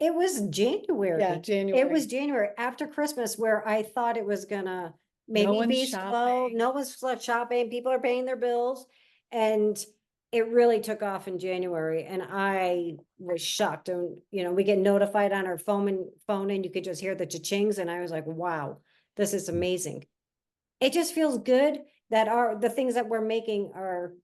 It was January. Yeah, It January. was January after Christmas where I thought it was gonna maybe one's be slow. shopping. No one's shopping. People are paying their bills. And it really took off in January and I was shocked. And, we get notified on our phone and you could just hear the cha-chings. And I was like, wow, this is amazing. It just feels good that the things that we're making are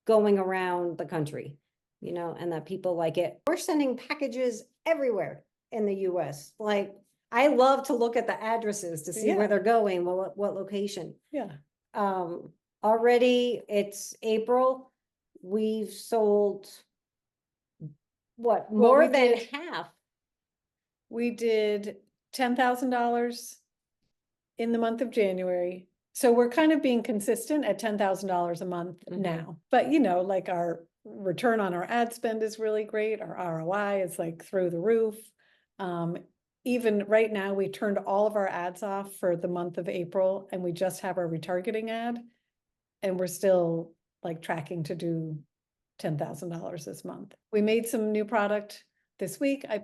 going around the country, and that people like it. We're sending packages everywhere in the US. Like, I love to look at the addresses to see where they're going, what location. Yeah. Already it's April. We've sold more than half. We did $10,000 in the month of January. So we're kind of being consistent at $10,000 a month now. But like our return on our ad spend is really great. Our ROI is like through the roof. Even right now, we turned all of our ads off for the month of April and we just have our retargeting ad. And we're still like tracking to do $10,000 this month. We made some new product this week. I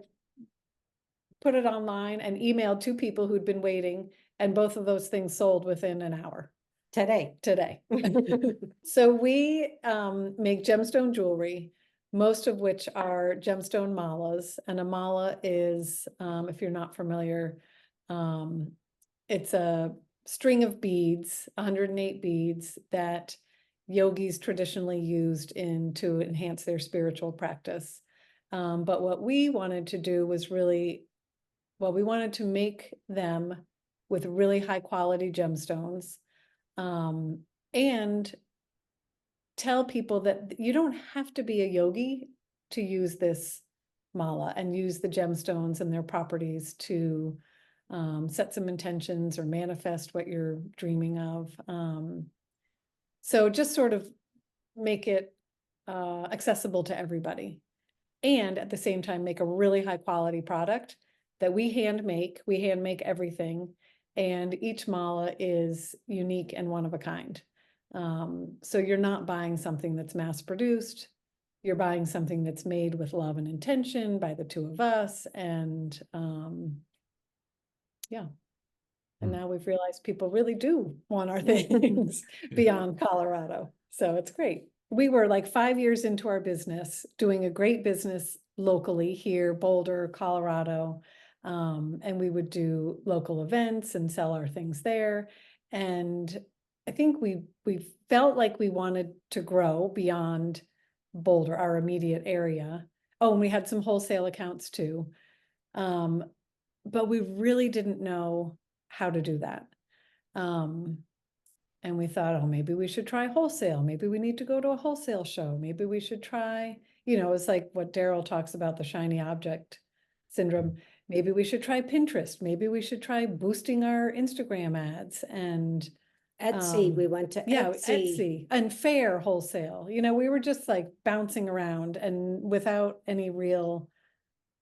put it online and emailed 2 people who'd been waiting, and both of those things sold within an hour. Today. So we make gemstone jewelry, most of which are gemstone malas. And a mala is, if you're not familiar, it's a string of beads, 108 beads that yogis traditionally used to enhance their spiritual practice. But what we wanted to do was we wanted to make them with really high quality gemstones, and tell people that you don't have to be a yogi to use this mala and use the gemstones and their properties to set some intentions or manifest what you're dreaming of. So just sort of make it accessible to everybody. And at the same time, make a really high quality product that we hand make everything. And each mala is unique and one of a kind. So you're not buying something that's mass produced. You're buying something that's made with love and intention by the 2 of us. And yeah. And now we've realized people really do want our things beyond Colorado. So it's great. We were like 5 years into our business, doing a great business locally here, Boulder, Colorado. And we would do local events and sell our things there. And I think we felt like we wanted to grow beyond Boulder, our immediate area. Oh, and we had some wholesale accounts too. But we really didn't know how to do that. And we thought, oh, maybe we should try wholesale. Maybe we need to go to a wholesale show. Maybe we should try, it's like what Daryl talks about, the shiny object syndrome. Maybe we should try Pinterest. Maybe we should try boosting our Instagram ads and Etsy. We went to Etsy and fair wholesale. We were just like bouncing around and without any real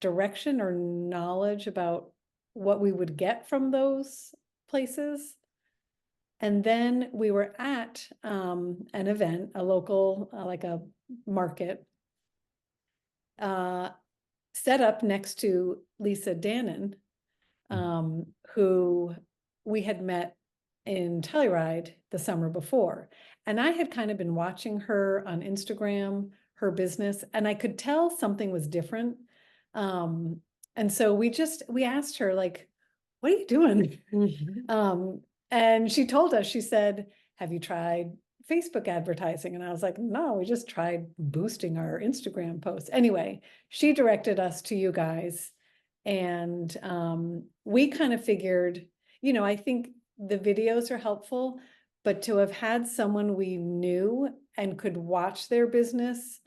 direction or knowledge about what we would get from those places. And then we were at an event, a local, like a market, set up next to Lisa Dannon, who we had met in Telluride the summer before. And I had kind of been watching her on Instagram, her business, and I could tell something was different. And so we asked her, like, what are you doing? And she told us, she said, have you tried Facebook advertising? And I was like, no, we just tried boosting our Instagram posts. Anyway, she directed us to you guys. And we kind of figured, I think the videos are helpful, but to have had someone we knew and could watch their business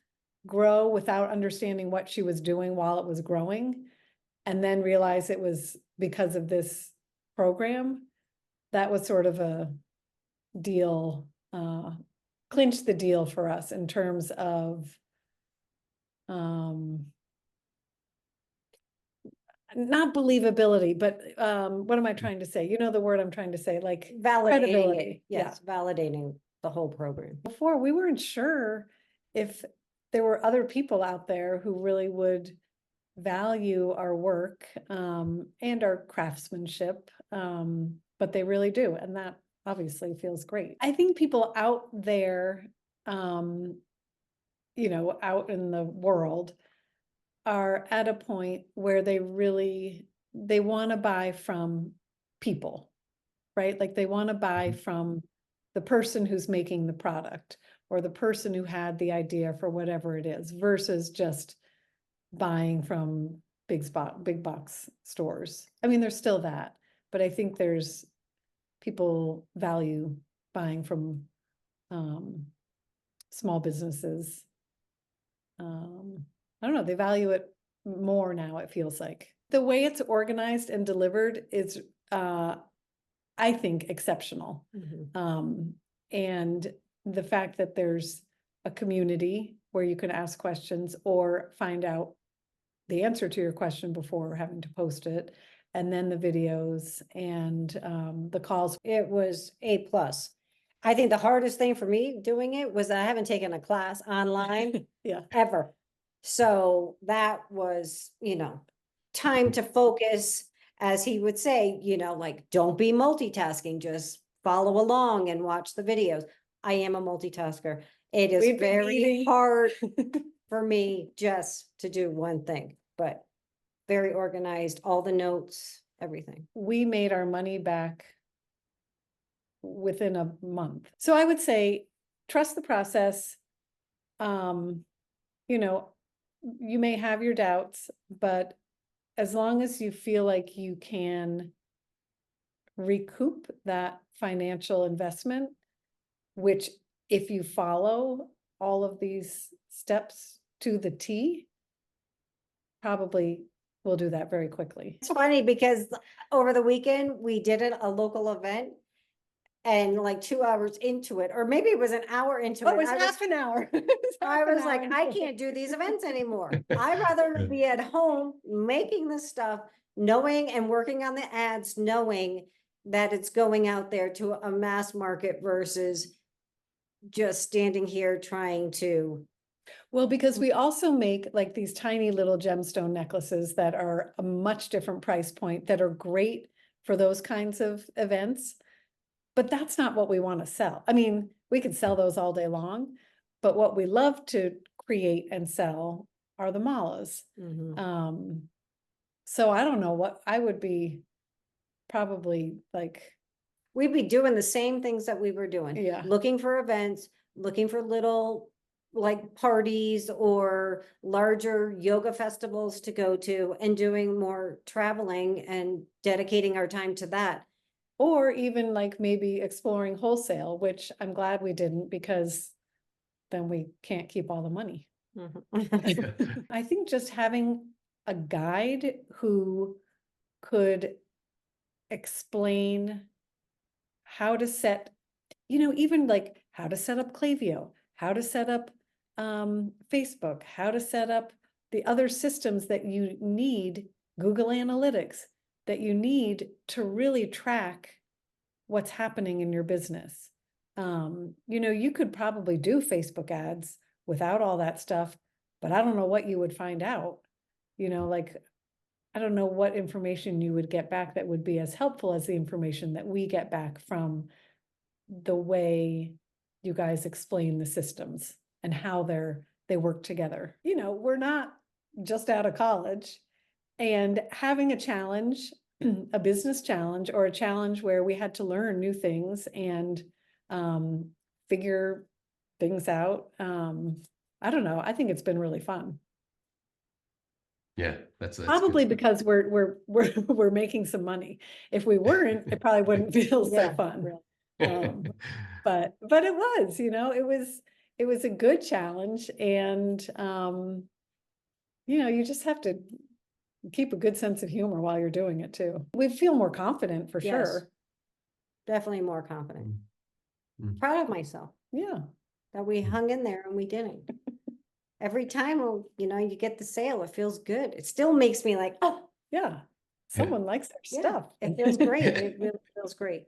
grow without understanding what she was doing while it was growing, and then realize it was because of this program, that was sort of a deal, clinched the deal for us in terms of not believability, but what am I trying to say? The word I'm trying to say, like validating credibility. it. Yes, validating the whole program. Before, we weren't sure if there were other people out there who really would value our work, and our craftsmanship, but they really do, and that obviously feels great. I think people out there, out in the world are at a point where they want to buy from people, right? Like they want to buy from the person who's making the product or the person who had the idea for whatever it is versus just buying from big box stores. I mean, there's still that, but I think there's people value buying from small businesses. I don't know, they value it more now, it feels like. The way it's organized and delivered is, I think, exceptional. And the fact that there's a community where you can ask questions or find out the answer to your question before having to post it, and then the videos and the calls. It was A+. I think the hardest thing for me doing it was that I haven't taken a class online Yeah. ever. So that was, time to focus, as he would say, like, don't be multitasking, just follow along and watch the videos. I am a multitasker. It is We've been very meeting. hard for me just to do one thing, but very organized, all the notes, everything. We made our money back within a month. So I would say, trust the process. You may have your doubts, but as long as you feel like you can recoup that financial investment, which if you follow all of these steps to the T, probably will do that very quickly. It's funny because over the weekend, we did a local event. And like 2 hours into it, or maybe it was an hour into Oh, it. it was I half an hour. I was like, I can't do these events anymore. I'd rather be at home making this stuff, knowing and working on the ads, knowing that it's going out there to a mass market versus just standing here trying to. Well, because we also make like these tiny little gemstone necklaces that are a much different price point that are great for those kinds of events. But that's not what we want to sell. I mean, we could sell those all day long, but what we love to create and sell are the malas. So I don't know what I would be probably like. We'd be doing the same things that we were doing. Yeah. Looking for events, looking for little like parties or larger yoga festivals to go to and doing more traveling and dedicating our time to that. Or even like maybe exploring wholesale, which I'm glad we didn't because then we can't keep all the money. I think just having a guide who could explain how to set, even like how to set up Klaviyo, how to set up Facebook, how to set up the other systems that you need, Google Analytics, that you need to really track what's happening in your business. You could probably do Facebook ads without all that stuff, but I don't know what you would find out. I don't know what information you would get back that would be as helpful as the information that we get back from the way you guys explain the systems and how they work together. We're not just out of college, and having a challenge, a business challenge or a challenge where we had to learn new things and figure things out. I don't know. I think it's been really fun. Yeah, that's Probably good. because we're making some money. If we weren't, it probably wouldn't feel so Yeah, fun. But it was, it was a good challenge, and you just have to keep a good sense of humor while you're doing it too. We feel more confident for Yes. sure. Definitely more confident. Mm. Proud of myself Yeah. that we hung in there and we didn't. Every time, you get the sale, it feels good. It still makes me like, oh, Yeah. Someone likes their yeah, stuff. it feels great. It really feels great.